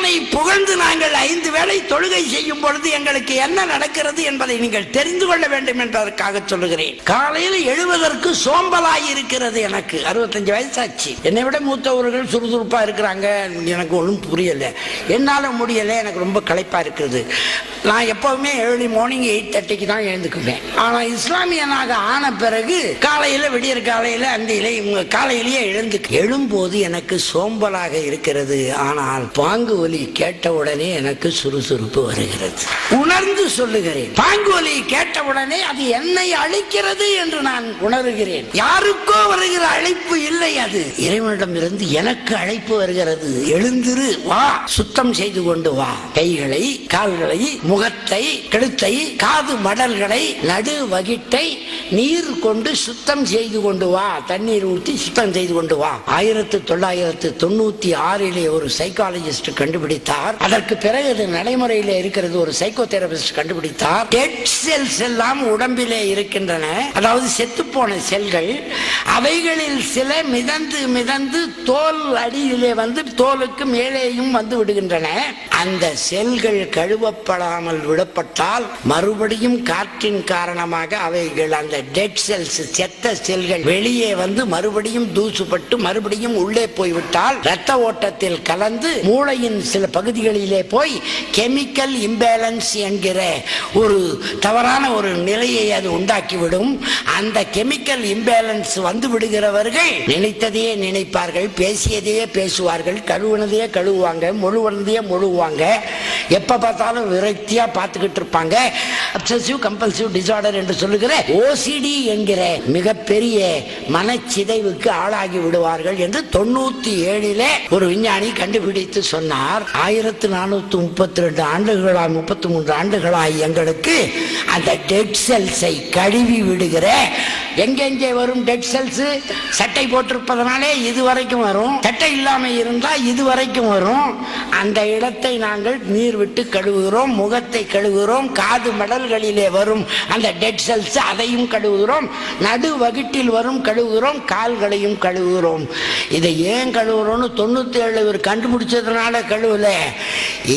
இறைவனை புகழ்ந்து நாங்கள் 5 வேளை தொழுகை செய்யும் பொழுது எங்களுக்கு என்ன நடக்கிறது என்பதை நீங்கள் தெரிந்து கொள்ள வேண்டும் என்பதற்காக சொல்லுகிறேன். காலையில் எழுவதற்கு சோம்பலாய் இருக்கிறது. எனக்கு 65 வயசாச்சு. என்னை விட மூத்தவர்கள் சுறுசுறுப்பா இருக்கிறாங்க. எனக்கு ஒன்றும் புரியல, என்னால முடியல, எனக்கு ரொம்ப களைப்பா இருக்கிறது. நான் எப்பவுமே ஏர்லி மார்னிங் 8:30 தான் எழுந்துக்குவேன். ஆனா இஸ்லாமியனாக ஆன பிறகு காலையில விடியற் காலையில அந்தியில காலையிலேயே எழும்போது எனக்கு சோம்பலாக இருக்கிறது. ஆனால் பாங்கு ஒலி கேட்ட உடனே எனக்கு சுறுசுறுப்பு வருகிறது. உணர்ந்து சொல்லுகிறேன், பாங்கு ஒலி கேட்ட உடனே அது என்னை அழைக்கிறது என்று நான் உணர்கிறேன். யாருக்கோ வருகிற அழைப்பு இல்லை, அது இறைவனிடம் இருந்து எனக்கு அழைப்பு வருகிறது. எழுந்திரு, வா, சுத்தம் செய்து கொண்டு வா, கைகளை, கால்களை, முகத்தை, கழுத்தை, காது மடல்களை, நடு வகிட்டை நீர் கொண்டு சுத்தம் செய்து கொண்டு வா, தண்ணீர் ஊற்றி சுத்தம் செய்து கொண்டு வா. 1996 ஒரு சைக்காலஜிஸ்ட் கண்டுபிடித்தார். அதற்கு பிறகு அது நடைமுறையில் இருக்கிறது. ஒரு சைக்கோ தெரபிஸ்ட் கண்டுபிடித்தார். டெட் செல்ஸ் எல்லாம் உடம்பிலே இருக்கின்றன, அதாவது செத்துப்போன செல்கள். அவைகளில் சில மிதந்து மிதந்து தோல் அடியிலே வந்து தோலுக்கு மேலேயும் வந்து விடுகின்றன. அந்த செல்கள் கழுவப்படாமல் விடப்பட்டால் மறுபடியும் காற்றின் காரணமாக அவைகள், அந்த டெட் செல்ஸ், செத்த செல்கள் வெளியே வந்து மறுபடியும் தூசுப்பட்டு மறுபடியும் உள்ளே போய்விட்டால் இரத்த ஓட்டத்தில் கலந்து மூளையின் சில பகுதிகளிலே போய் கெமிக்கல் இம்பேலன்ஸ் என்கிற ஒரு தவறான ஒரு நிலையை அது உண்டாக்கிவிடும். அந்த கெமிக்கல் இம்பேலன்ஸ் வந்து விடுகிறவர்கள் நினைத்ததையே நினைப்பார்கள், பேசியதையே பேசுவார்கள், கழுவுனதையே கழுவுவாங்க, முழுவதையே முழுவாங்க, எப்ப பார்த்தாலும் விரக்தியா பார்த்துக்கிட்டு இருப்பாங்க. அப்சசிவ் கம்பல்சிவ் டிசார்டர் என்று சொல்லுகிற OCD என்கிற மிகப்பெரிய மனச்சிதைவுக்கு ஆளாகி விடுவார்கள் என்று 97 ஒரு விஞ்ஞானி கண்டுபிடித்து சொன்னார். 1432 ஆண்டுகளாய் 33 ஆண்டுகளாய் எங்களுக்கு அந்த டெட் செல்ஸை கழுவி விடுகிற, எங்கெங்கே வரும் டெட் செல்ஸ்? சட்டை போட்டிருப்பதனாலே இதுவரைக்கும் வரும், சட்டை இல்லாம இருந்தா இதுவரைக்கும் வரும். அந்த இடத்தை நாங்கள் நீர் விட்டு கழுவுகிறோம், முகத்தை கழுவுகிறோம், காது மடல்களிலே வரும் அந்த டெட் செல்ஸ் அதையும் கழுவுகிறோம், நடு வகிட்டில் வரும் கழுவுகிறோம், கால்களையும் கழுவுகிறோம். இதை ஏன் கழுவுறோம்னு 97 கண்டுபிடிச்சதுனால கழுவல,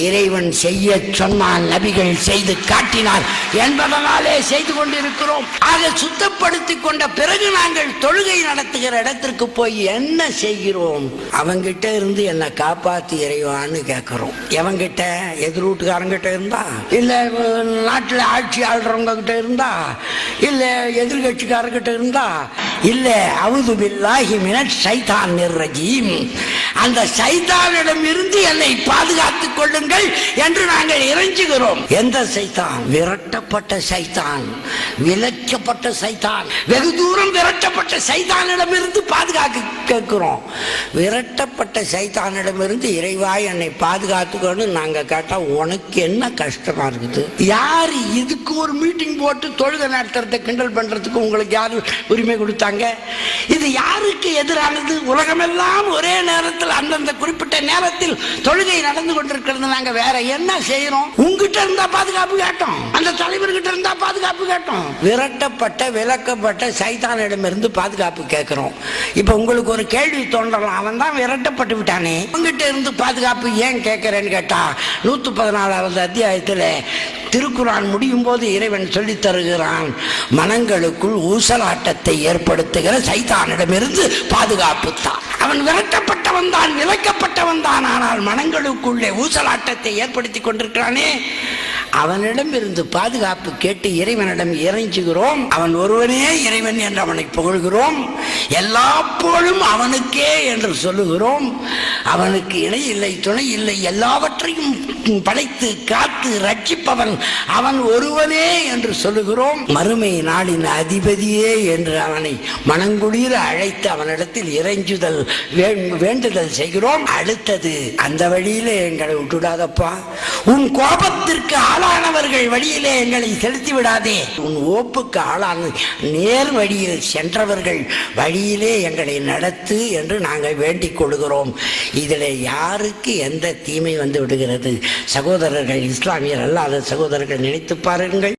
இறைவன் செய்ய சொன்னான், நபிகள் செய்து காட்டினார் என்பதனாலே செய்து கொண்டிருக்கிறோம். ஆக சுத்தப்படுத்தி கொண்ட பிறகு நாங்கள் தொழுகை நடத்துகிற இடத்திற்கு போய் என்ன செய்கிறோம்? அவங்கிட்ட இருந்து என்ன காப்பாத்தி இறைவான்னு கேட்கிறோம். எவங்கிட்ட? எதிர் வீட்டுக்காரங்கிட்ட இருந்தா, இல்ல நாட்டில் ஆட்சி ஆள்றவங்க கிட்ட இருந்தா, இல்ல எதிர்கட்சிக்காரங்கிட்ட இருந்தா, இல்ல அவுது பில்லாஹி மினஷ் ஷைத்தானிர் ரஜீம், அந்த சைத்தானிடம் இருந்து என்னை பாதுகாத்துக் கொள்ளுங்கள் என்று நாங்கள் இறைஞ்சுகிறோம். எந்த சைத்தான்? விரட்டப்பட்ட சைத்தான், விலக்கப்பட்ட சைத்தான், வெகு தூரம் விரட்டப்பட்ட சைத்தானிடம் இருந்து பாதுகாக்க கேட்கிறோம். விரட்டப்பட்ட சைத்தானிடம் இருந்து இறைவா என்னை பாதுகாத்துக்கொண்டு நாங்க கேட்டா உனக்கு என்ன கஷ்டமா இருக்குது? யாரு இதுக்கு ஒரு மீட்டிங் போட்டு தொழுகை நடத்துறதை கிண்டல் பண்றதுக்கு உங்களுக்கு யாரு உரிமை கொடுத்தாங்க? இது யாருக்கு எதிரானது? உலகமெல்லாம் ஒரே நேரத்தில் அந்தந்த குறிப்பிட்ட நேரத்தில் தொழுகை நடந்து கொண்டிருக்கிறது. நாங்க வேற என்ன செய்யறோம்? உங்ககிட்ட இருந்தா பாதுகாப்பு கேட்டோம், அந்த தலைவர்கிட்ட இருந்தா பாதுகாப்பு கேட்டோம். விரட்டப்பட்ட விலக்கப்பட்ட சைத்தானிடம் இருந்து பாதுகாப்பு கேட்கிறோம். இப்ப உங்களுக்கு ஒரு கேள்வி தோன்றலாம், அவன் தான் விரட்டப்பட்டு விட்டானே, உங்ககிட்ட இருந்து பாதுகாப்பு ஏன் கேட்கிறேன்னு கேட்டா, 114வது அத்தியாயத்தில் திருக்குரான் முடியும் போது இறைவன் சொல்லி தருகிறான், மனங்களுக்குள் ஊசலாட்டத்தை ஏற்படுத்துகிற சைத்தானிடமிருந்து பாதுகாப்பு தான். அவன் விரட்டப்பட்டவன் தான், விலக்கப்பட்டவன் தான், ஆனால் மனங்களுக்குள்ளே ஊசலாட்டத்தை ஏற்படுத்தி கொண்டிருக்கிறானே, அவனிடம் இருந்து பாதுகாப்பு கேட்டு இறைவனிடம் இறைஞ்சுகிறோம். அவன் ஒருவனே இறைவன் என்று அவனை புகழ்கிறோம். எல்லா புகழும் அவனுக்கே என்று சொல்லுகிறோம். அவனுக்கு இணை இல்லை, துணை இல்லை, எல்லாவற்றையும் படைத்து காத்து ரட்சிப்பவன் அவன் ஒருவனே என்று சொல்லுகிறோம். மறுமை நாளின் அதிபதியே என்று அவனை மனங்குளிர அழைத்து அவனிடத்தில் இறைஞ்சுதல் வேண்டுதல் செய்கிறோம். அடுத்தது, அந்த வழியிலே எங்களை விட்டுடாதப்பா, உன் கோபத்திற்கு ஆளானவர்கள் வழியிலே எங்களை செலுத்தி விடாதே, உன் ஓப்புக்கு ஆளான நேர் வழியில் சென்றவர்கள் வழியிலே எங்களை நடத்து என்று நாங்கள் வேண்டிக் கொள்கிறோம். இதில் யாருக்கு எந்த தீமை வந்து விடுகிறது? சகோதரர்கள், இஸ்லாமியர் அல்லாத சகோதரர்கள் நினைத்து பாருங்கள்.